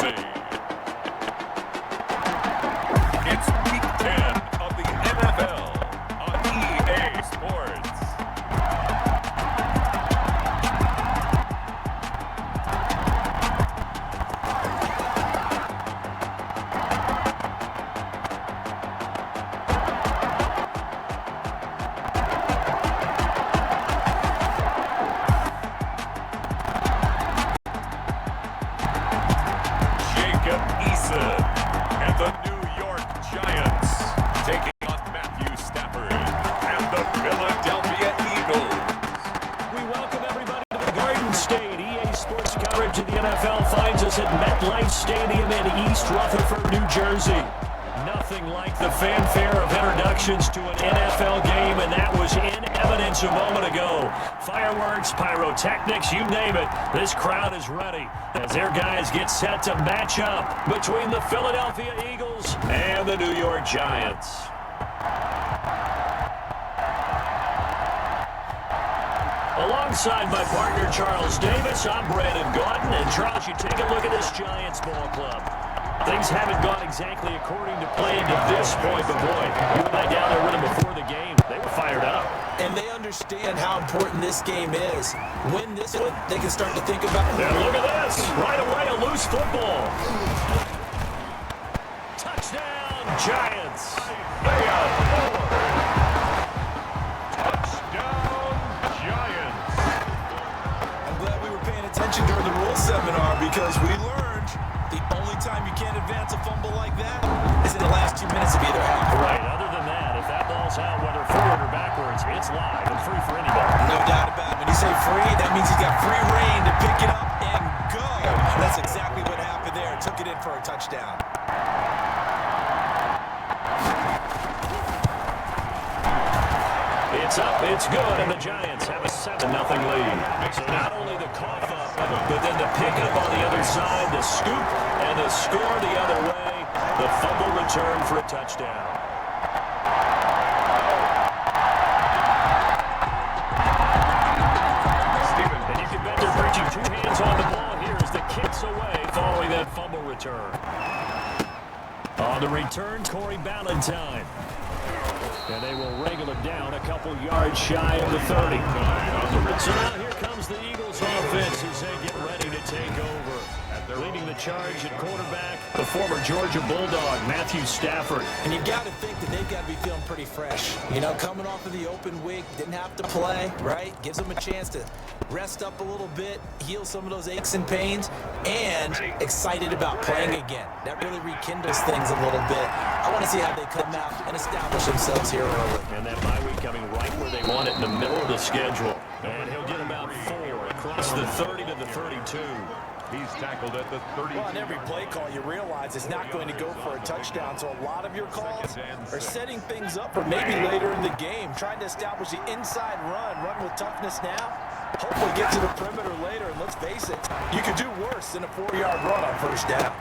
Jersey. It's Week 10 of the NFL on EA Sports. And the New York Giants taking on Matthew Stafford and the Philadelphia Eagles. We welcome everybody to the Garden State. EA Sports coverage of the NFL finds us at MetLife Stadium in East Rutherford, New Jersey. Nothing like the fanfare of introductions to an NFL game, and that was in evidence a moment ago. Fireworks, pyrotechnics, you name it. This crowd is ready as their guys get set to match up between the Philadelphia Eagles and the New York Giants. Alongside my partner, Charles Davis, I'm Brandon Gautin. And Charles, you take a look at this Giants ball club. Things haven't gone exactly according to plan to this point, but boy, you and I down there with them before the game, they were fired up. And they understand how important this game is. Win this one, they can start to think about it. And look at this. Right away, a loose football. Touchdown, Giants. Touchdown, Giants. I'm glad we were paying attention during the rule seminar because we learned the only time you can't advance a fumble like that is in the last 2 minutes of either half. Right, other than that, if that ball's out, whether forward or backwards, it's live and free for anybody. No doubt about it. When you say free, that means he's got free reign to pick it up and go. That's exactly what happened there. Took it in for a touchdown. It's up, it's good, and the Giants have a 7-0 lead. So not only the cough up, but then the pickup on the other side, the scoop, and the score the other way, the fumble return for a touchdown. And you can bet they're reaching two hands on the ball here as the kick's away following that fumble return. On the return, Corey Ballantyne. And they will wrangle it down a couple yards shy of the 30. So now here comes the Eagles offense as they get ready to take over. Leading the charge at quarterback, the former Georgia Bulldog, Matthew Stafford. And you've got to think that they've got to be feeling pretty fresh. You know, coming off of the open week, didn't have to play, right? Gives them a chance to rest up a little bit, heal some of those aches and pains, and excited about playing again. That really rekindles things a little bit. I want to see how they come out and establish themselves here early. And that bye week coming right where they want it in the middle of the schedule. And he'll get about 4 across the 30 to the 32. He's tackled at the 30. Well, on every play call, you realize it's not going to go for a touchdown. So a lot of your calls are setting things up for maybe later in the game, trying to establish the inside run with toughness now. Hopefully get to the perimeter later, and let's face it, you could do worse than a 4-yard run on first down.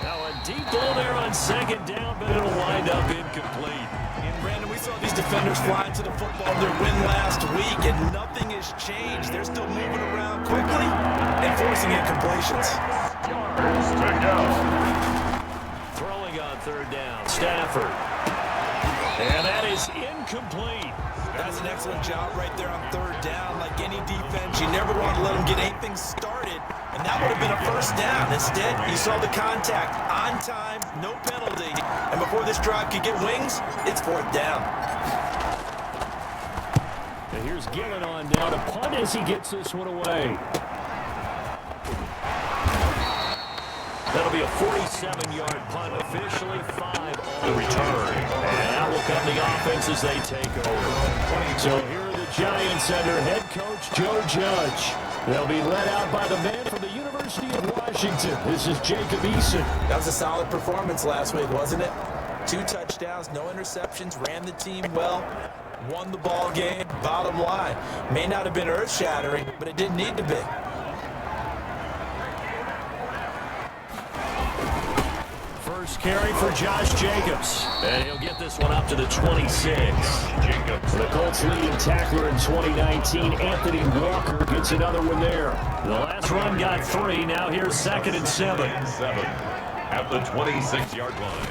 Now a deep ball there on second down, but it'll wind up incomplete. And Brandon, we saw these defenders flying to the football in their win last week, and nothing has changed. They're still moving around quickly and forcing incompletions. Throwing on third down, Stafford. And that is incomplete. That's an excellent job right there on third down. Like any defense, you never want to let them get anything started, and that would have been a first down. Instead, you saw the contact on time, no penalty, and before this drive could get wings, it's fourth down. And here's Gillen on down to punt as he gets this one away. That'll be a 47-yard punt, officially 5 on the return. And out will come the offense as they take over. So here are the Giants under head coach Joe Judge. They'll be led out by the man from the University of Washington. This is Jacob Eason. That was a solid performance last week, wasn't it? 2 touchdowns, no interceptions, ran the team well, won the ball game. Bottom line, may not have been earth-shattering, but it didn't need to be. First carry for Josh Jacobs. And he'll get this one up to the 26. Jacobs. The Colts leading tackler in 2019, Anthony Walker, gets another one there. The last run got 3. Now here's 2nd and 7. At the 26-yard line.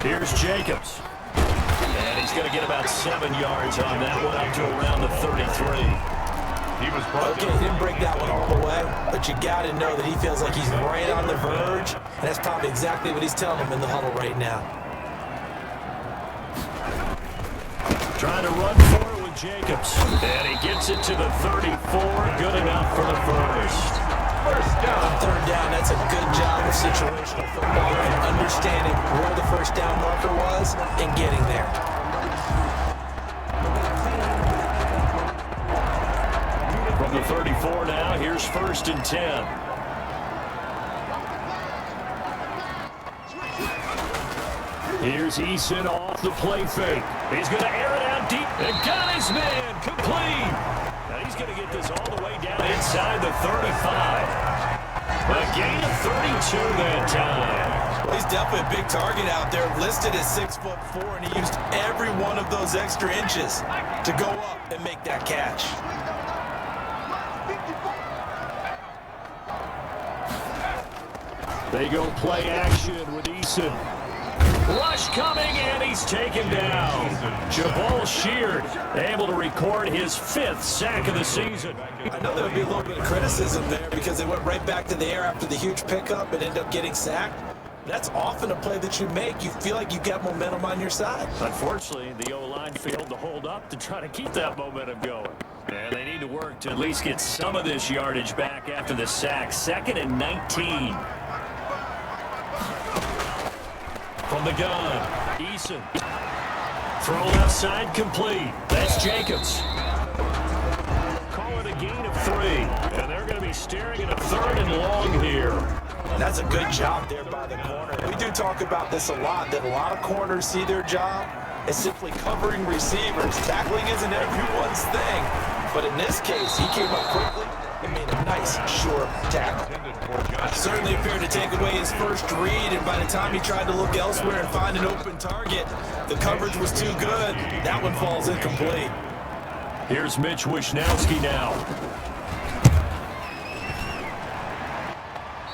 Here's Jacobs. And he's going to get about 7 yards on that one, up to around the 33. Okay, he didn't break that one all the way, but you got to know that he feels like he's right on the verge, and that's probably exactly what he's telling him in the huddle right now. Trying to run for it with Jacobs. And he gets it to the 34. Good enough for the first. First down. On 3rd down, that's a good job of situational football and understanding where the first down marker was and getting there. From the 34 now, here's 1st and 10. Here's Eason off the play fake. He's going to air it out deep and got his man complete. Now he's going to get this all the way down inside the 35. A gain of 32 that time. Well, he's definitely a big target out there, listed as 6'4", and he used every one of those extra inches to go up and make that catch. They go play action with Eason. Rush coming, and he's taken down. Jabal Sheard able to record his 5th sack of the season. I know there would be a little bit of criticism there because they went right back to the air after the huge pickup and ended up getting sacked. That's often a play that you make. You feel like you got momentum on your side. Unfortunately, the O-line failed to hold up to try to keep that momentum going. And they need to work to at least get some of this yardage back after the sack. 2nd and 19. From the gun, Eason. Throw left side complete. That's Jacobs. Call it a gain of 3. And they're going to be staring at a 3rd and long here. That's a good job there by the corner. We do talk about this a lot, that a lot of corners see their job as simply covering receivers. Tackling isn't everyone's thing. But in this case, he came up quickly and made a nice, sure tackle. Certainly appeared to take away his first read, and by the time he tried to look elsewhere and find an open target, the coverage was too good. That one falls incomplete. Here's Mitch Wishnowski now.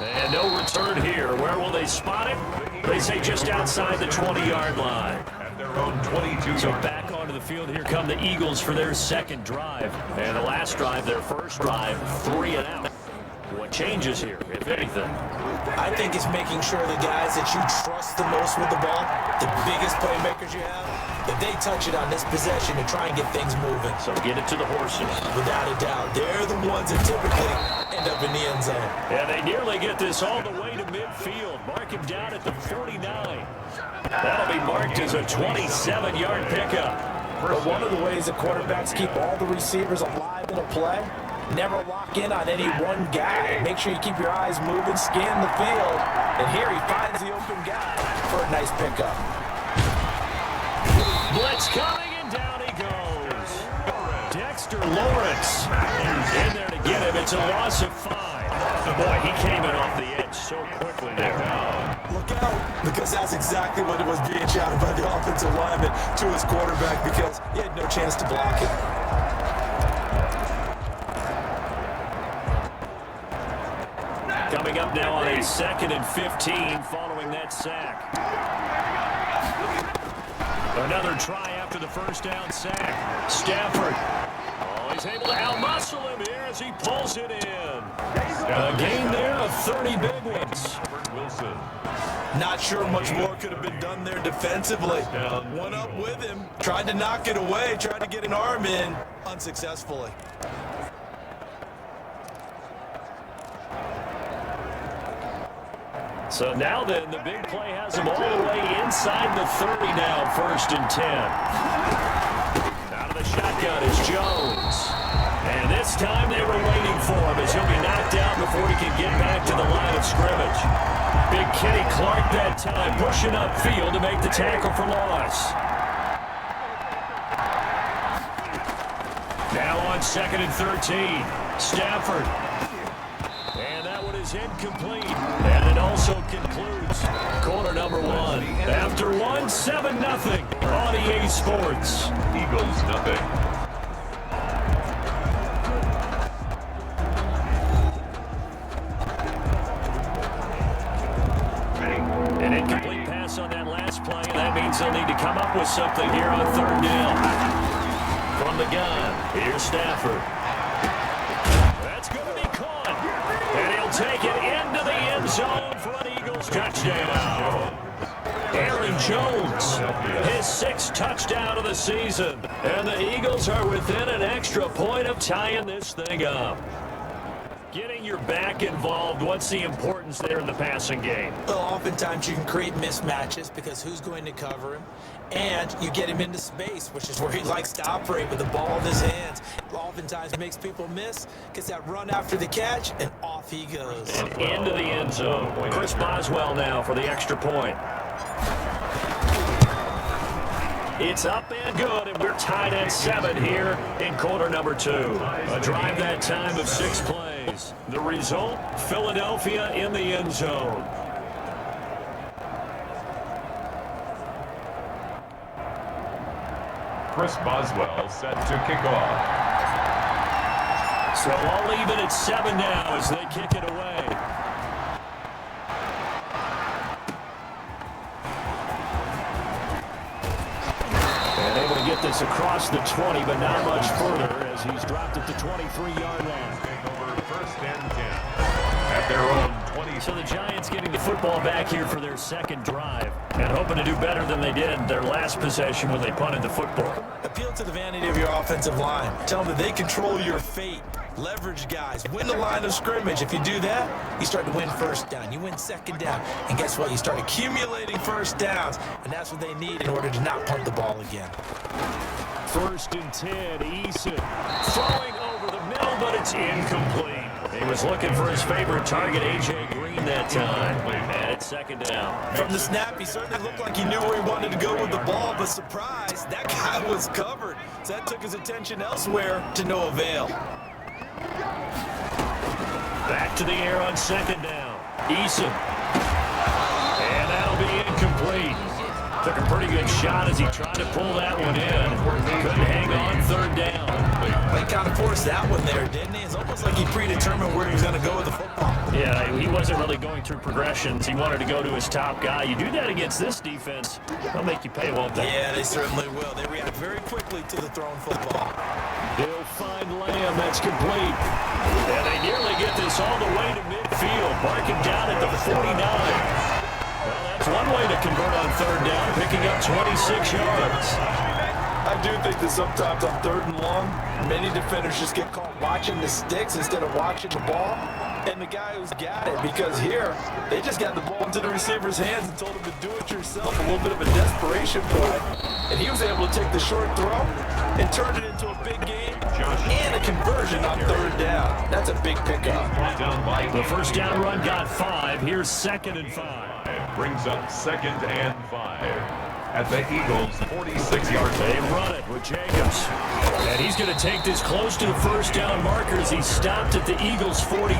And no return here. Where will they spot it? They say just outside the 20-yard line. At their own 22. So back onto the field, here come the Eagles for their 2nd drive. And the last drive, their first drive, 3 and out. What changes here, if anything? I think it's making sure the guys that you trust the most with the ball, the biggest playmakers you have, that they touch it on this possession to try and get things moving. So get it to the horses. Without a doubt, they're the ones that typically end up in the end zone. And they nearly get this all the way to midfield. Mark him down at the 49. That'll be marked as a 27-yard pickup. But one of the ways that quarterbacks keep all the receivers alive in a play, never lock in on any one guy. Make sure you keep your eyes moving, scan the field, and here he finds the open guy for a nice pickup. Blitz coming, and down he goes. Dexter Lawrence in there to get him. It's a loss of 5. Boy, he came in off the edge so quickly there. Look out, because that's exactly what it was being shouted by the offensive lineman to his quarterback because he had no chance to block it. Coming up now on a 2nd and 15 following that sack. Another try after the first down sack. Stafford. Oh, he's able to outmuscle him here as he pulls it in. A gain there of 30 big ones. Wilson. Not sure much more could have been done there defensively. One up with him. Tried to knock it away. Tried to get an arm in. Unsuccessfully. So now then, the big play has him all the way inside the 30 now, 1st and 10. Out of the shotgun is Jones. And this time they were waiting for him as he'll be knocked down before he can get back to the line of scrimmage. Big Kenny Clark that time pushing upfield to make the tackle for loss. Now on 2nd and 13, Stafford. And that one is incomplete. And an also concludes quarter number one. After one, 7-0 on EA Sports. Eagles nothing. An incomplete pass on that last play, and that means they'll need to come up with something here on third down. From the gun, here's Stafford. That's going to be caught. And he'll take it into the end zone for an Eagles touchdown. Aaron Jones, his 6th touchdown of the season. And the Eagles are within an extra point of tying this thing up. Getting your back involved, what's the importance there in the passing game? Well, oftentimes you can create mismatches because who's going to cover him? And you get him into space, which is where he likes to operate with the ball in his hands. Oftentimes makes people miss, gets that run after the catch, and off he goes. And into the end zone. Chris Boswell now for the extra point. It's up and good, and we're tied at 7 here in quarter number 2. A drive that time of 6 plays. The result, Philadelphia in the end zone. Chris Boswell set to kick off. So all even at 7 now as they kick it away. And able to get this across the 20, but not much further as he's dropped at the 23-yard line. Over first and 10 at their own 20. So the Giants getting the football back here for their second drive and hoping to do better than they did their last possession when they punted the football. Appeal to the vanity of your offensive line. Tell them that they control your fate. Leverage guys. Win the line of scrimmage. If you do that, you start to win first down. You win second down. And guess what? You start accumulating first downs. And that's what they need in order to not punt the ball again. 1st and 10, Eason throwing over the middle, but it's incomplete. He was looking for his favorite target, A.J. Green, that time. And it's 2nd down. From the snap, he certainly looked like he knew where he wanted to go with the ball, but surprise, that guy was covered. So that took his attention elsewhere to no avail. Back to the air on 2nd down. Eason. And that'll be incomplete. Took a pretty good shot as he tried to pull that one in. Couldn't hang on 3rd down. They kind of forced that one there, didn't he? It's almost like he predetermined where he was going to go with the football. Yeah, he wasn't really going through progressions. He wanted to go to his top guy. You do that against this defense, they'll make you pay, won't they? Yeah, they certainly will. They react very quickly to the thrown football. They'll find Lamb. That's complete. And they nearly get this all the way to midfield. Marking down at the 49. Well, that's one way to convert on 3rd down, picking up 26 yards. I do think that sometimes on 3rd and long, many defenders just get caught watching the sticks instead of watching the ball. And the guy who's got it, because here, they just got the ball into the receiver's hands and told him to do it yourself, a little bit of a desperation play. And he was able to take the short throw and turn it into a big game and a conversion on 3rd down. That's a big pickup. The first down run got 5. Here's 2nd and 5. It brings up 2nd and 5 at the Eagles' 46-yard line. They run it with Jacobs. And he's going to take this close to the first down markers. He stopped at the Eagles' 42.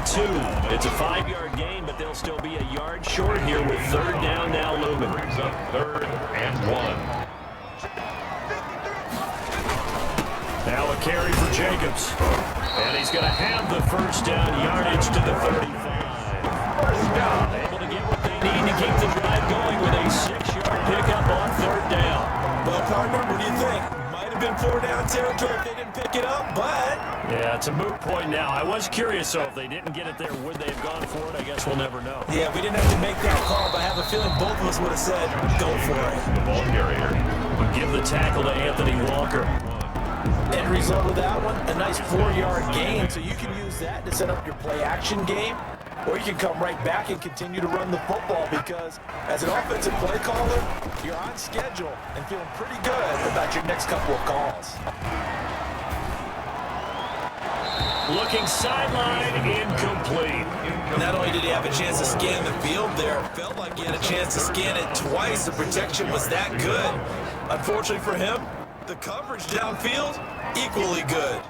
It's a 5-yard gain, but they'll still be a yard short here with 3rd down now looming. Brings up 3rd and 1. Now a carry for Jacobs. And he's going to have the first down yardage to the 35. First down. Able to get what they need to keep the drive going with a 6-yard pickup on 3rd down. Well, partner, what do you think? Might have been 4-down territory if they didn't pick it up, but... Yeah, it's a moot point now. I was curious, though, if they didn't get it there, would they have gone for it? I guess we'll never know. Yeah, we didn't have to make that call, but I have a feeling both of us would have said, go for it. The ball carrier. We'll give the tackle to Anthony Walker. End result of that one, a nice 4-yard gain, so you can use that to set up your play-action game, or you can come right back and continue to run the football because as an offensive play caller, you're on schedule and feeling pretty good about your next couple of calls. Looking sideline, incomplete. Not only did he have a chance to scan the field there, it felt like he had a chance to scan it twice. The protection was that good. Unfortunately for him, the coverage downfield, equally good.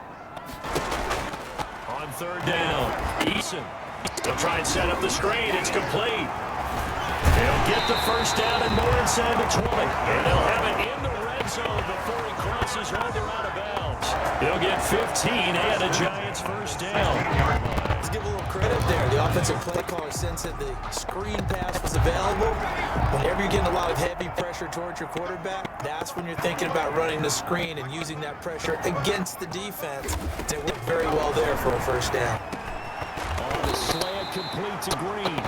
On 3rd down, Eason. They'll try and set up the screen. It's complete. He'll get the first down and more inside the 20. And they'll have it in the red zone before he crosses over out of bounds. He'll get 15 and a Giants first down. Let's give a little credit there. The offensive play caller sense that the screen pass was available. Whenever you're getting a lot of heavy pressure towards your quarterback, that's when you're thinking about running the screen and using that pressure against the defense. It worked very well there for a first down. On the slant, complete to Green.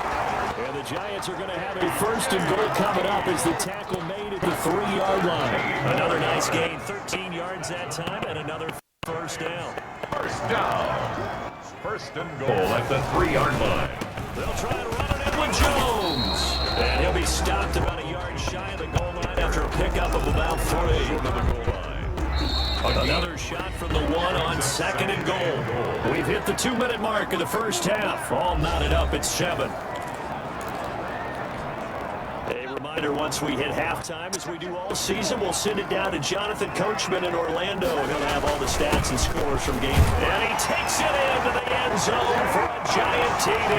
And the Giants are going to have a first and goal coming up as the tackle made at the 3-yard line. Another nice gain, 13 yards that time, and another first down. First down. First and goal at the 3-yard line. They'll try and run it in with Jones. And he'll be stopped about a yard shy of the goal line after a pickup of about 3. To the goal line. Another shot from the 1 on second and goal. We've hit the 2-minute mark of the first half. All knotted up at 7. A reminder, once we hit halftime, as we do all season, we'll send it down to Jonathan Coachman in Orlando. He'll have all the stats and scores from game. And he takes it into the end zone for a Giant TD.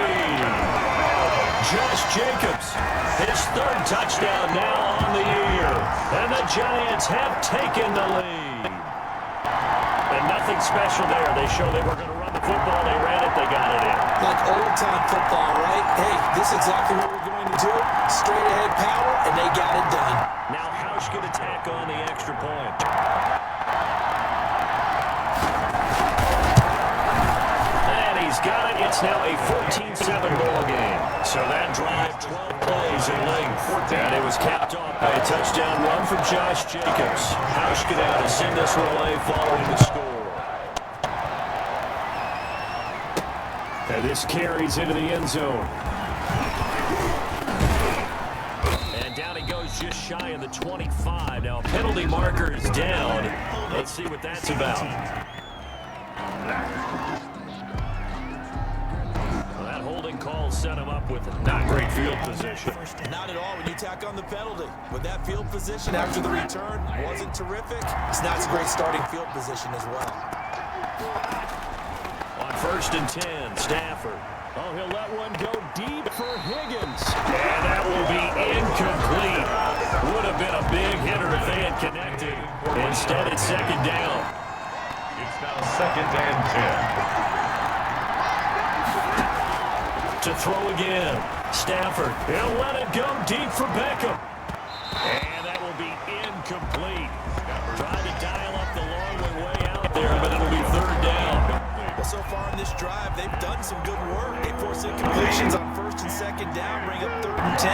Josh Jacobs, his 3rd touchdown now on the year. And the Giants have taken the lead. And nothing special there. They show they were going to run the football. They ran it. They got it in. Like old-time football, right? Hey, this is exactly what we're going to do. Straight ahead power, and they got it done. Now Hausch going to tack on the extra point. And he's got it. It's now a 14-7 ball game. So that drive, 12 plays in length. And it was capped off by a touchdown run from Josh Jacobs. Hausch get out to send us away following the score. And this carries into the end zone. And down he goes just shy of the 25. Now a penalty marker is down. Let's see what that's about. Well, that holding call set him up with not great field position. Not at all when you tack on the penalty. With that field position after the return wasn't terrific. It's not a great starting field position as well. On 1st and 10, Stafford. Oh, he'll let one go deep for Higgins. And that will be incomplete. Would have been a big hitter if they had connected. Instead, it's 2nd down. It's now 2nd and 10. To throw again. Stafford. He'll let it go deep for Beckham. And that will be incomplete. Tried to dial up the long way out there, but it'll be 3rd down. So far in this drive, they've done some good work. They force incompletions on 1st and 2nd down, bring up 3rd and 10.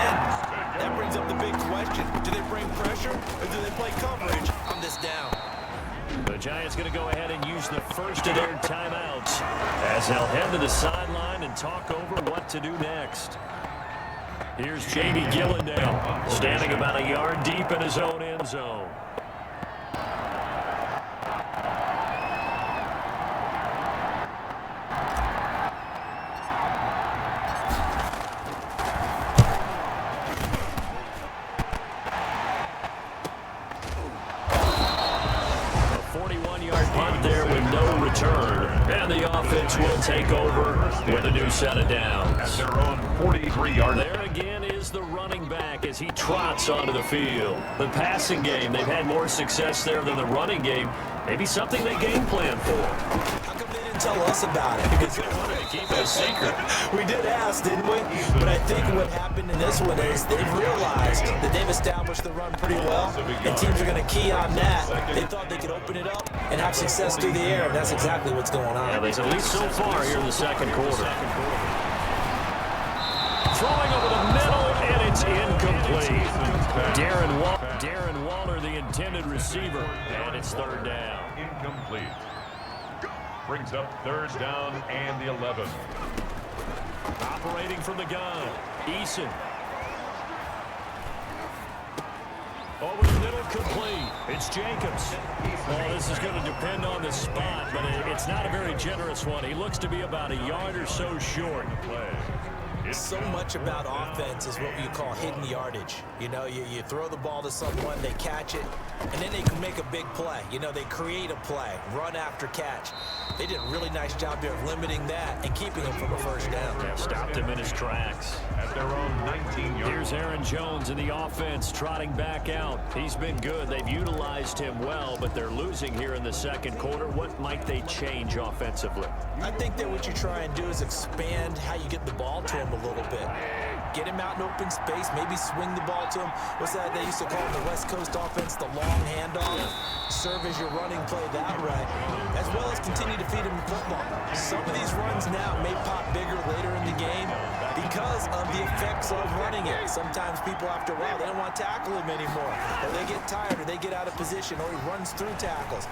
That brings up the big question. Do they bring pressure or do they play coverage on this down? The Giants going to go ahead and use the first of their timeouts as they'll head to the sideline and talk over what to do next. Here's J.D. Gillendale standing about a yard deep in his own end zone. And the offense will take over with a new set of downs. At their own 43-yard. There again is the running back as he trots onto the field. The passing game, they've had more success there than the running game. Maybe something they game plan for. How come they didn't tell us about it? Because they wanted to keep it a secret. We did ask, didn't we? But I think what happened in this one is they've realized that they've established the run pretty well, and teams are going to key on that. They thought they could open it up and have success through the air, and that's exactly what's going on. At least so far here in the 2nd quarter. Throwing over the middle, and it's incomplete. Darren Waller, the intended receiver, and it's 3rd down. Incomplete. Brings up 3rd down and the 11. Operating from the gun, Eason. Over the middle, complete. It's Jacobs. Well, this is going to depend on the spot, but it's not a very generous one. He looks to be about a yard or so short. Play So much about offense is what you call hidden yardage. You know, you throw the ball to someone, they catch it, and then they can make a big play. You know, they create a play, run after catch. They did a really nice job here of limiting that and keeping him from a first down. Yeah, stopped him in his tracks. At their own 19-yard. Here's Aaron Jones in the offense trotting back out. He's been good. They've utilized him well, but they're losing here in the second quarter. What might they change offensively? I think that what you try and do is expand how you get the ball to him a little bit. Get him out in open space, maybe swing the ball to him. What's that they used to call in the West Coast offense, the long handoff? Serve as your running play that way, as well as continue to feed him the football. Some of these runs now may pop bigger later in the game because of the effects of running it. Sometimes people, after a while, they don't want to tackle him anymore. Or they get tired, or they get out of position, or he runs through tackles.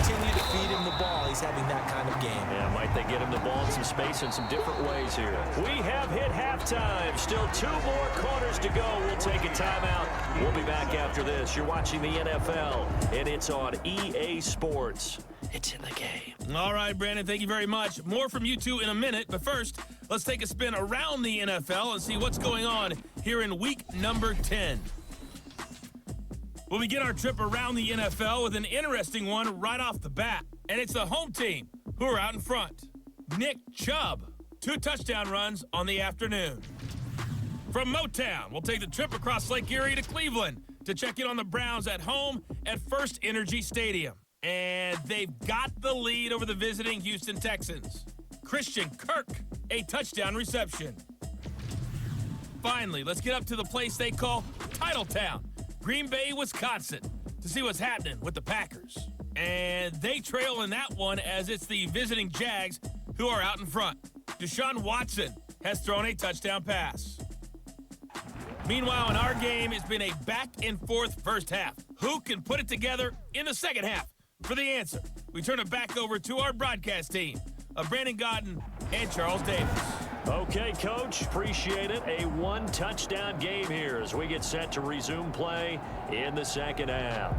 Continue to feed him the ball. He's having that kind of game. Yeah, might they get him the ball in some space in some different ways here. We have hit halftime. Still 2 more quarters to go. We'll take a timeout. We'll be back after this. You're watching the NFL, and it's on EA Sports. It's in the game. All right, Brandon, thank you very much. More from you two in a minute, but first, let's take a spin around the NFL and see what's going on here in week number 10. We'll begin our trip around the NFL with an interesting one right off the bat, and it's the home team who are out in front. Nick Chubb, 2 touchdown runs on the afternoon. From Motown, we'll take the trip across Lake Erie to Cleveland to check in on the Browns at home at First Energy Stadium. And they've got the lead over the visiting Houston Texans. Christian Kirk, a touchdown reception. Finally, let's get up to the place they call Titletown, Green Bay, Wisconsin, to see what's happening with the Packers. And they trail in that one as it's the visiting Jags who are out in front. Deshaun Watson has thrown a touchdown pass. Meanwhile, in our game, it's been a back-and-forth first half. Who can put it together in the second half? For the answer, we turn it back over to our broadcast team of Brandon Godden and Charles Davis. Okay, Coach, appreciate it. A 1-touchdown game here as we get set to resume play in the second half.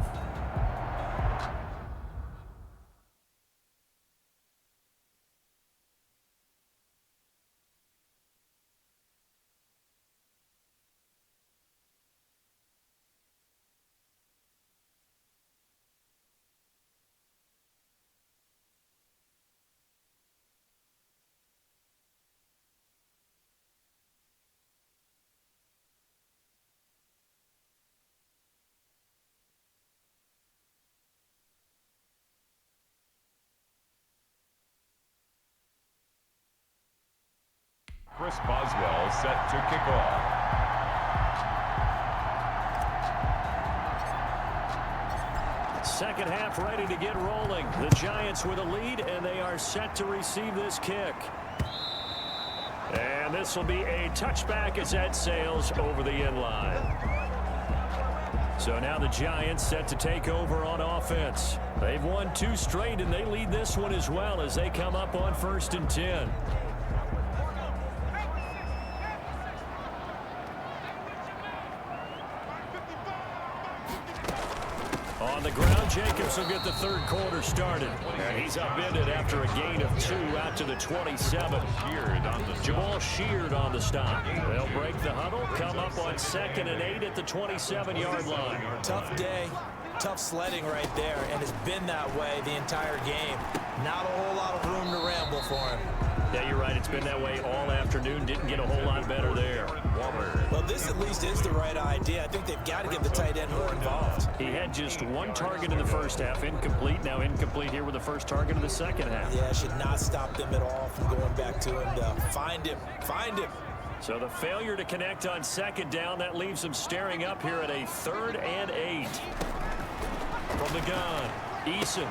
Chris Boswell set to kick off. Second half ready to get rolling. The Giants with a lead, and they are set to receive this kick. And this will be a touchback as that sails over the end line. So now the Giants set to take over on offense. They've won 2 straight, and they lead this one as well as they come up on 1st and 10. On the ground, Jacobs will get the third quarter started. And he's upended after a gain of 2 out to the 27. Jamal Sheard on the stop. They'll break the huddle, come up on 2nd and 8 at the 27-yard line. Tough day, tough sledding right there, and it's been that way the entire game. Not a whole lot of room to ramble for him. Yeah, you're right. It's been that way all afternoon. Didn't get a whole lot better there. Well, this at least is the right idea. I think they've got to get the tight end more involved. He had just 1 target in the first half, incomplete. Now incomplete here with the first target of the second half. Yeah, should not stop them at all from going back to him to find him. So the failure to connect on 2nd down, that leaves them staring up here at a 3rd and 8. From the gun, Eason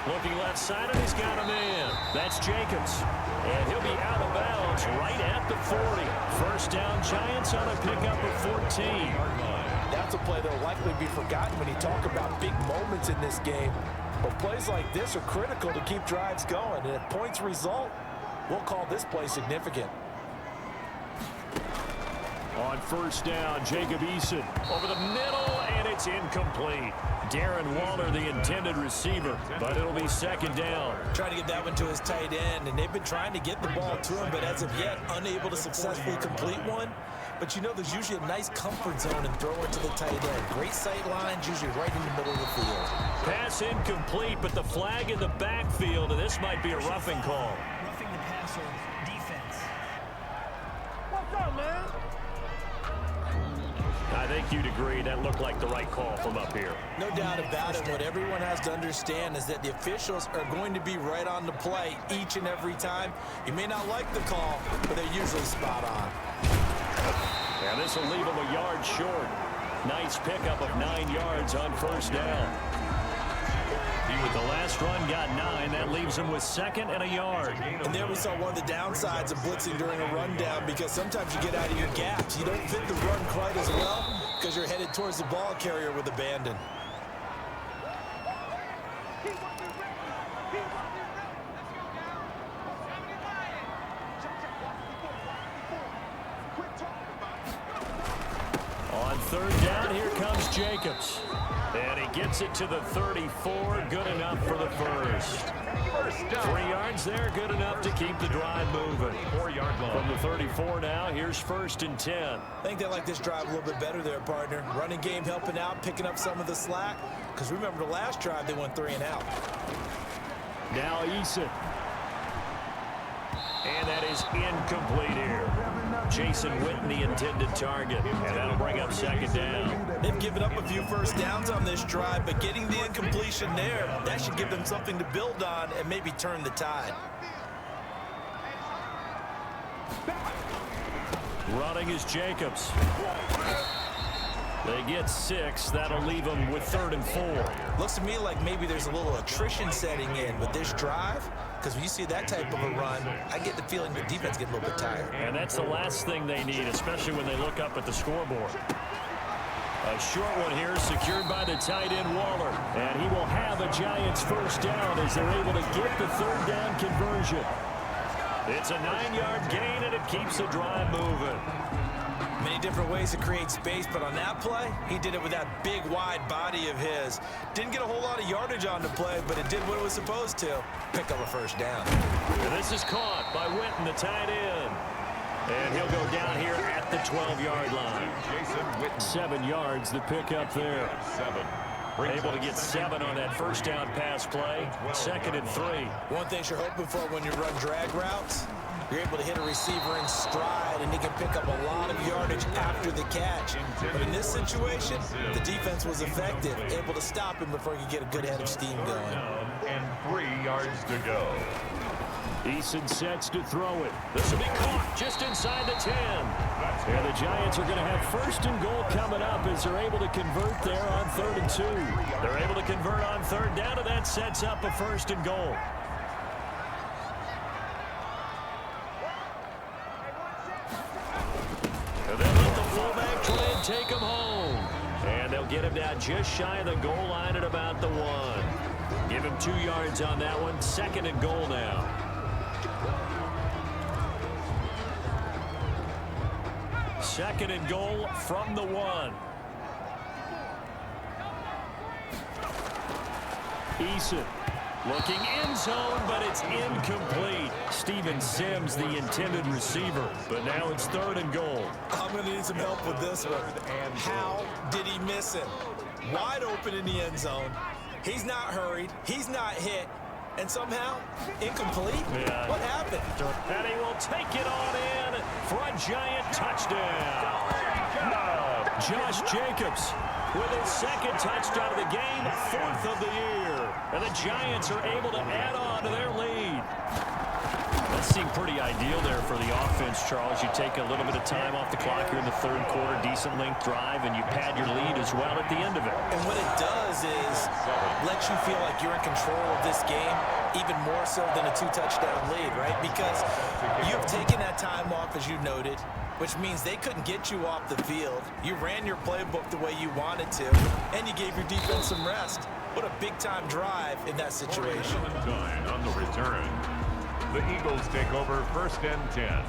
looking left side, and he's got a man. That's Jacobs. And he'll be out of bounds right at the 40. First down, Giants on a pickup of 14. That's a play that will likely be forgotten when you talk about big moments in this game. But plays like this are critical to keep drives going. And if points result, we'll call this play significant. On first down, Jacob Eason over the middle, and it's incomplete. Darren Waller, the intended receiver, but it'll be second down. Trying to get that one to his tight end, and they've been trying to get the ball to him, but as of yet, unable to successfully complete one. But you know, there's usually a nice comfort zone and throw it to the tight end. Great sight lines, usually right in the middle of the field. Pass incomplete, but the flag in the backfield, and this might be a roughing call. Roughing the passer defense. What's up, man? I think you'd agree that looked like the right call from up here. No doubt about it. What everyone has to understand is that the officials are going to be right on the play each and every time. You may not like the call, but they're usually spot on. And this will leave him a yard short. Nice pickup of 9 yards on first down. He, with the last run, got 9. That leaves him with second and a yard. And there we saw one of the downsides of blitzing during a rundown, because sometimes you get out of your gaps. You don't fit the run quite as well because you're headed towards the ball carrier with abandon. On third down, here comes Jacobs. And he gets it to the 34. Good enough for the first. 3 yards there, good enough to keep the drive moving. 4-yard line. From the 34 now, here's first and 10. I think they like this drive a little bit better there, partner. Running game helping out, picking up some of the slack. Because remember, the last drive, they went 3 and out. Now Eason. And that is incomplete here. Jason Witten, the intended target. And that'll bring up second down. They've given up a few first downs on this drive, but getting the incompletion there, that should give them something to build on and maybe turn the tide. Running is Jacobs. They get 6. That'll leave them with 3rd and 4. Looks to me like maybe there's a little attrition setting in with this drive, because when you see that type of a run, I get the feeling the defense gets a little bit tired. And that's the last thing they need, especially when they look up at the scoreboard. A short one here, secured by the tight end Waller. And he will have a Giants first down as they're able to get the 3rd down conversion. It's a 9-yard gain, and it keeps the drive moving. Many different ways to create space, but on that play, he did it with that big, wide body of his. Didn't get a whole lot of yardage on the play, but it did what it was supposed to. Pick up a first down. And this is caught by Witten, the tight end. And he'll go down here at the 12-yard line. Jason Witten. 7 yards, the pickup there. 7. Able to get 7 on that first down pass play. 2nd and 3. One thing you're hoping for when you run drag routes, you're able to hit a receiver in stride, and he can pick up a lot of yardage after the catch. But in this situation, the defense was effective, able to stop him before he could get a good head of steam going. And 3 yards to go. Eason sets to throw it. This will be caught just inside the 10. And the Giants are going to have first and goal coming up as they're able to convert there on 3rd and 2. They're able to convert on 3rd down, and that sets up a first and goal. And they'll let the fullback try and take him home. And they'll get him down just shy of the goal line at about the 1. Give him 2 yards on that one. 2nd and goal now. Second and goal from the 1. Eason looking end zone, but it's incomplete. Steven Sims, the intended receiver, but now it's 3rd and goal. I'm going to need some help with this one. How did he miss him? Wide open in the end zone. He's not hurried. He's not hit. And somehow, incomplete? Yeah. What happened? And he will take it on in for a Giant touchdown. Josh Jacobs with his 2nd touchdown of the game, 4th of the year. And the Giants are able to add on to their lead. That seemed pretty ideal there for the offense, Charles. You take a little bit of time off the clock here in the 3rd quarter, decent length drive, and you pad your lead as well at the end of it. And what it does is let you feel like you're in control of this game, even more so than a 2-touchdown lead, right? Because you've taken that time off, as you noted, which means they couldn't get you off the field. You ran your playbook the way you wanted to, and you gave your defense some rest. What a big-time drive in that situation. Time on the return. The Eagles take over 1st and 10.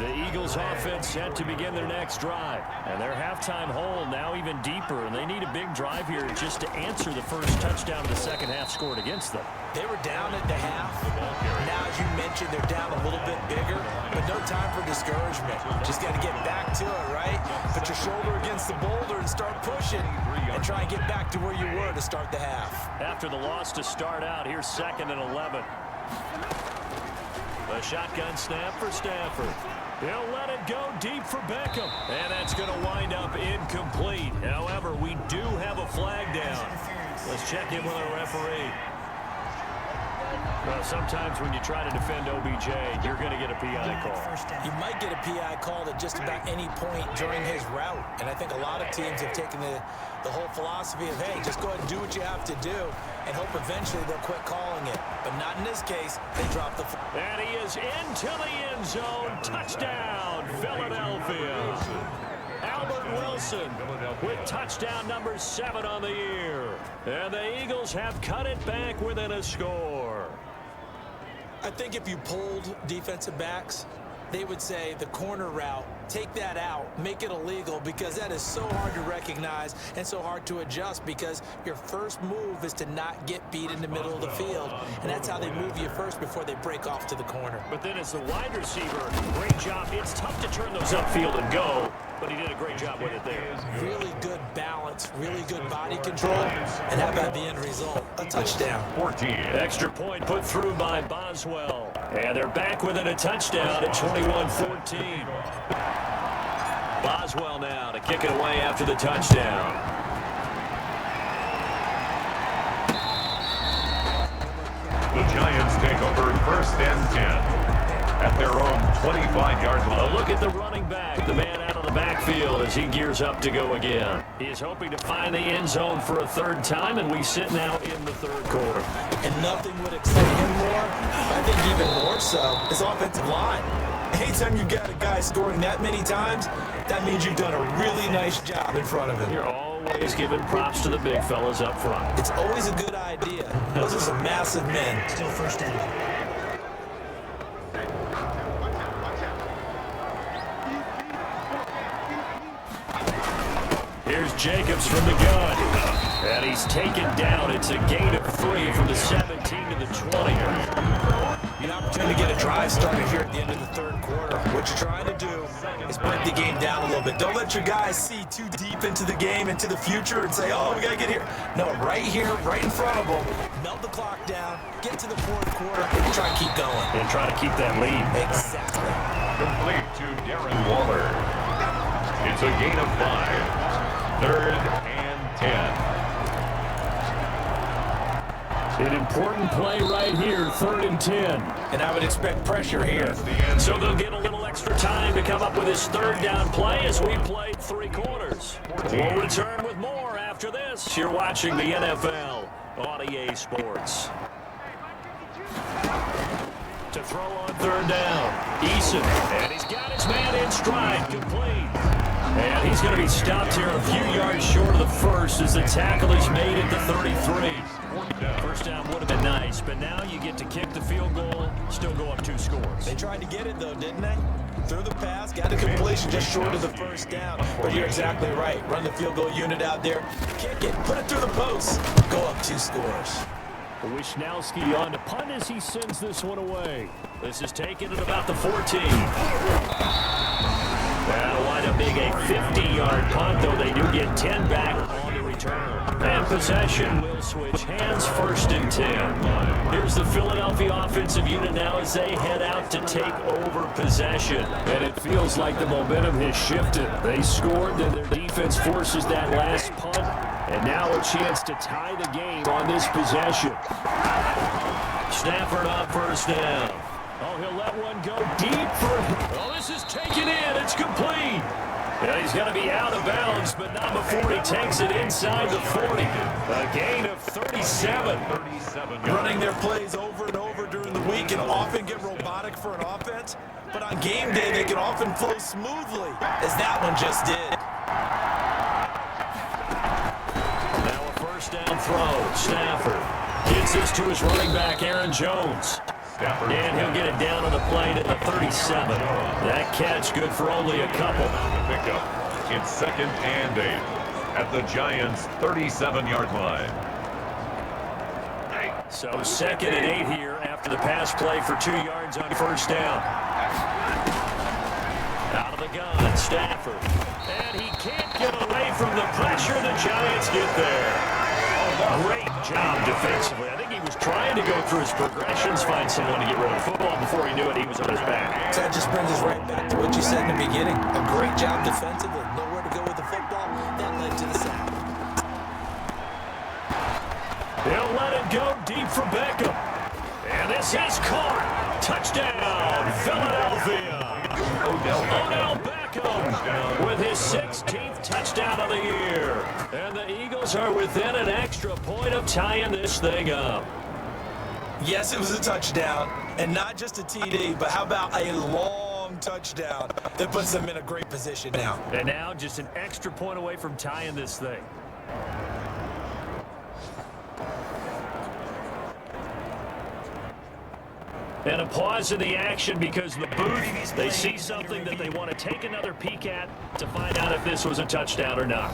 The Eagles offense set to begin their next drive. And their halftime hole now even deeper. And they need a big drive here just to answer the first touchdown of the second half scored against them. They were down at the half. Now, as you mentioned, they're down a little bit bigger, but no time for discouragement. Just got to get back to it, right? Put your shoulder against the boulder and start pushing and try and get back to where you were to start the half. After the loss to start out, here's 2nd and 11. A shotgun snap for Stafford. He'll let it go deep for Beckham. And that's going to wind up incomplete. However, we do have a flag down. Let's check in with our referee. Well, sometimes when you try to defend OBJ, you're going to get a PI call. You might get a PI call at just about any point during his route. And I think a lot of teams have taken the whole philosophy of, hey, just go ahead and do what you have to do and hope eventually they'll quit calling it. But not in this case. They dropped the flag. And he is into the end zone. Touchdown, Philadelphia. Albert Wilson with touchdown number 7 on the year. And the Eagles have cut it back within a score. I think if you polled defensive backs, they would say the corner route, take that out, make it illegal, because that is so hard to recognize and so hard to adjust, because your first move is to not get beat in the middle of the field, and that's how they move you first before they break off to the corner. But then as the wide receiver, great job. It's tough to turn those upfield and go, but he did a great job with it there. Really good balance, really good body control, and how about the end result? A touchdown. 14. Extra point put through by Boswell. And they're back within a touchdown at 21-14. Boswell now to kick it away after the touchdown. The Giants take over 1st and 10 at their own 25-yard line. A look at the running back, the man out of the backfield as he gears up to go again. He is hoping to find the end zone for a 3rd time, and we sit now in the 3rd quarter. And nothing would excite him more, I think even more so, his offensive line. Anytime you've got a guy scoring that many times, that means you've done a really nice job in front of him. You're always giving props to the big fellas up front. It's always a good idea. Those are some massive men. Still 1st down. Here's Jacobs from the gun. And he's taken down. It's a gain of 3 from the 17 to the 20. An opportunity to get a drive started here at the end of the 3rd quarter. What you're trying to do is break the game down a little bit. Don't let your guys see too deep into the game, into the future, and say, oh, we got to get here. No, right here, right in front of them. Melt the clock down, get to the 4th quarter, and try to keep going. And try to keep that lead. Exactly. Complete to Darren Waller. It's a gain of 5. 3rd and 10. An important play right here, 3rd and 10. And I would expect pressure here. So they'll get a little extra time to come up with his 3rd down play as we played 3 quarters. We'll return with more after this. You're watching the NFL on EA Sports. To throw on 3rd down, Eason, and he's got his man in stride, complete. And he's going to be stopped here a few yards short of the 1st as the tackle is made at the 33. 1st down would have been nice, but now you get to kick the field goal, still go up 2 scores. They tried to get it, though, didn't they? Threw the pass, got a completion just short of the 1st down. But you're exactly right. Run the field goal unit out there, kick it, put it through the post, go up 2 scores. Wisnowski on to punt as he sends this one away. This is taken at about the 14. That'll wind up being a 50-yard punt, though they do get 10 back on the return. And possession will switch hands, 1st and 10. Here's the Philadelphia offensive unit now as they head out to take over possession. And it feels like the momentum has shifted. They scored, then their defense forces that last punt. And now a chance to tie the game on this possession. Stafford on 1st down. Oh, he'll let one go deep for... Oh, this is taken in. It's complete. Yeah, he's going to be out of bounds, but not before he takes it inside the 40. A gain of 37. Running their plays over and over during the week can often get robotic for an offense, but on game day they can often flow smoothly, as that one just did. Now a 1st down throw. Stafford gets this to his running back, Aaron Jones. And he'll get it down on the play to the 37. That catch good for only a couple. Pickup. It's 2nd and 8 at the Giants' 37-yard line. So 2nd and 8 here after the pass play for 2 yards on first down. Out of the gun, Stafford. And he can't get away from the pressure. The Giants get there. Great job defensively. I think he was trying to go through his progressions, find someone to get rid of the football. Before he knew it, he was on his back. So that just brings us right back to what you said in the beginning. A great job defensively. Nowhere to go with the football. That led to the sack. They'll let it go deep for Beckham. And this is caught. Touchdown, Philadelphia. Odell Beckham with his 16th touchdown of the year. And the Eagles are within an extra point of tying this thing up. Yes, it was a touchdown, and not just a TD, but how about a long touchdown that puts them in a great position now. And now just an extra point away from tying this thing. And a pause in the action because the booth, they see something that they want to take another peek at to find out if this was a touchdown or not.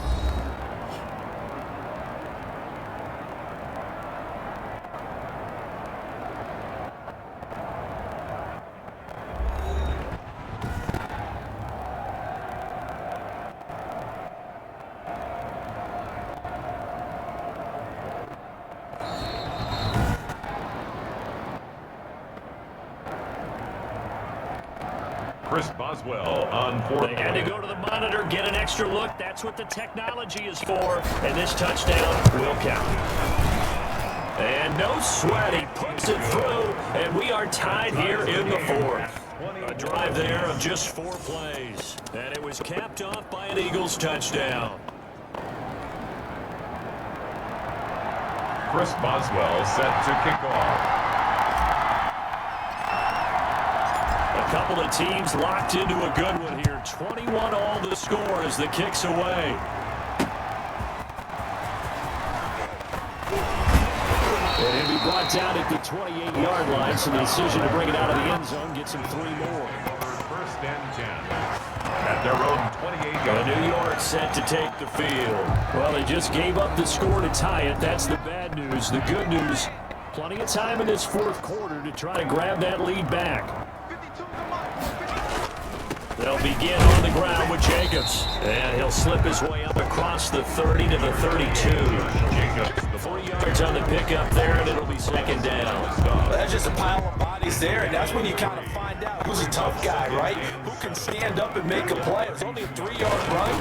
Chris Boswell on 4th. They had to go to the monitor, get an extra look. That's what the technology is for. And this touchdown will count. And no sweat. He puts it through. And we are tied here in the 4th. A drive there of just 4 plays. And it was capped off by an Eagles touchdown. Chris Boswell set to kick off. A couple of teams locked into a good one here. 21 all the score as the kick's away. And he'll be brought down at the 28-yard line, so the decision to bring it out of the end zone gets him 3 more. 1st and 10 at their own 28-yard line. New York set to take the field. Well, they just gave up the score to tie it. That's the bad news. The good news, plenty of time in this 4th quarter to try to grab that lead back. They'll begin on the ground with Jacobs. And he'll slip his way up across the 30 to the 32. Jacobs, the 40 yards on the pickup there, and it'll be 2nd down. Well, that's just a pile of bodies there, and that's when you kind of find out who's a tough guy, right? Who can stand up and make a play. It was only a 3-yard run,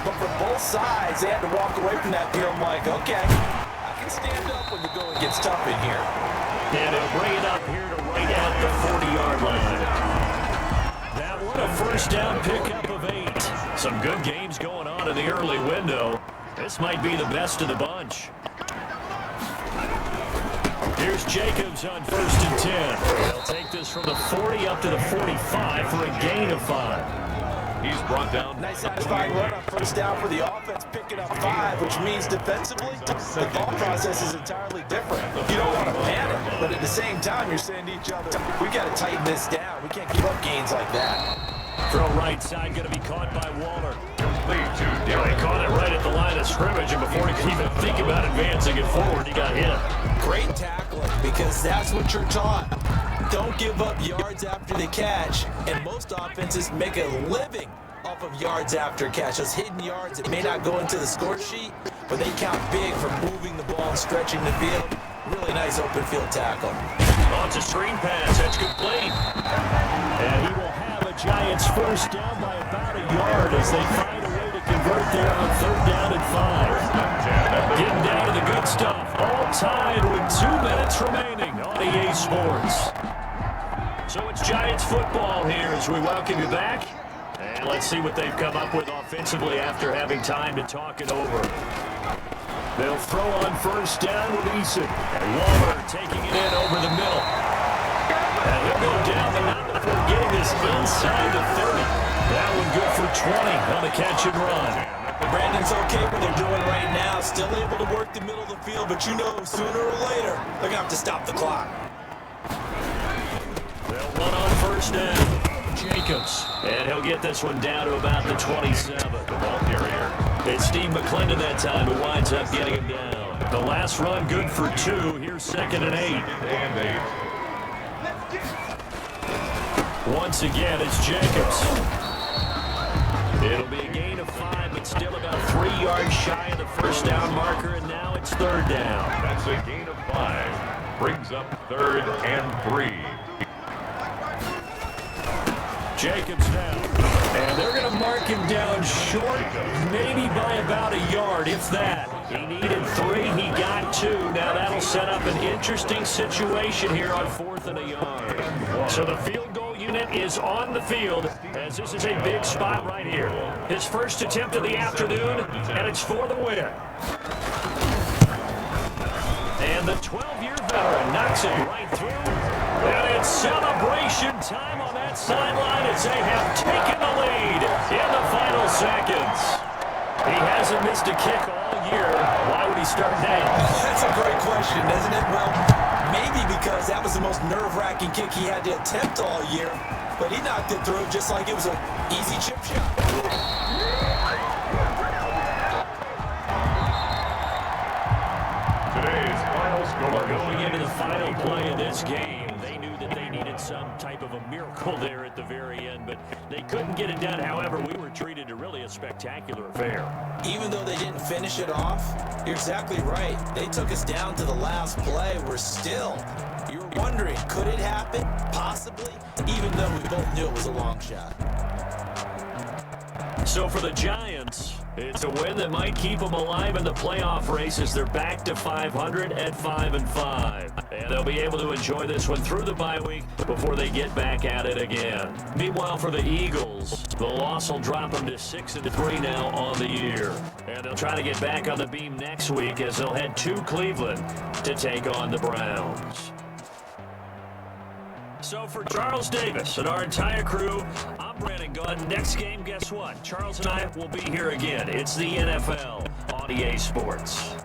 but for both sides, they had to walk away from that field like, okay, I can stand up when the going gets tough in here. And he'll bring it up here to right at the 40-yard line. That one a 1st down pickup of 8. Some good games going on in the early window. This might be the best of the bunch. Here's Jacobs on 1st and 10. They'll take this from the 40 up to the 45 for a gain of 5. He's brought down. Nice satisfying run on 1st down for the offense, picking up 5, which means defensively, the thought process is entirely different. You don't want to panic, but at the same time, you're saying to each other, we got to tighten this down. We can't give up gains like that. Throw right side, going to be caught by Waller. Complete to He Derek. caught it right at the line of scrimmage, and before he could even think about advancing it forward, he got hit. Great tackling, because that's what you're taught. Don't give up yards after the catch, and most offenses make a living off of yards after catch. Those hidden yards that may not go into the score sheet, but they count big for moving the ball and stretching the field. Really nice open field tackle. Oh, it's a screen pass. That's complete. And he will have a Giants 1st down by about a yard as they find a way to convert there on 3rd down and 5. Getting down to the good stuff. All tied with 2 minutes remaining on EA Sports. So it's Giants football here as we welcome you back. And let's see what they've come up with offensively after having time to talk it over. They'll throw on 1st down with Eason. And Waller taking it in over the middle. And he'll go down the mountain before getting this inside the 30. That one good for 20 on the catch and run. Brandon's okay what they're doing right now. Still able to work the middle of the field, but you know sooner or later they're going to have to stop the clock. first down. Jacobs. And he'll get this one down to about the 27. The ball carrier. It's Steve McClendon that time who winds up getting him down. The last run good for 2. Here's 2nd and 8. And 8. Once again, it's Jacobs. It'll be a gain of 5, but still about 3 yards shy of the first down marker, and now it's 3rd down. That's a gain of 5. Brings up 3rd and 3. Jacobs down. And they're going to mark him down short, maybe by about a yard, if that. He needed 3, he got 2. Now that'll set up an interesting situation here on 4th and a yard. So the field goal unit is on the field, as this is a big spot right here. His first attempt of the afternoon, and it's for the win. And the 12-year veteran knocks it right through. And it's celebration time on that sideline as they have taken the lead in the final seconds. He hasn't missed a kick all year. Why would he start now? That's a great question, isn't it? Well, maybe because that was the most nerve-wracking kick he had to attempt all year. But he knocked it through just like it was an easy chip shot. Today's final score. Going into the final play of this game, they knew that they needed some type of a miracle there at the very end, but they couldn't get it done. However, we were treated to really a spectacular affair. Even though they didn't finish it off, you're exactly right. They took us down to the last play. We're still, you were wondering, could it happen? Possibly, even though we both knew it was a long shot. So for the Giants, it's a win that might keep them alive in the playoff race as they're back to 500 at 5-5. And they'll be able to enjoy this one through the bye week before they get back at it again. Meanwhile, for the Eagles, the loss will drop them to 6-3 now on the year. And they'll try to get back on the beam next week as they'll head to Cleveland to take on the Browns. So for Charles Davis and our entire crew, I'm Brandon Gunn. Next game, guess what? Charles and I will be here again. It's the NFL on EA Sports.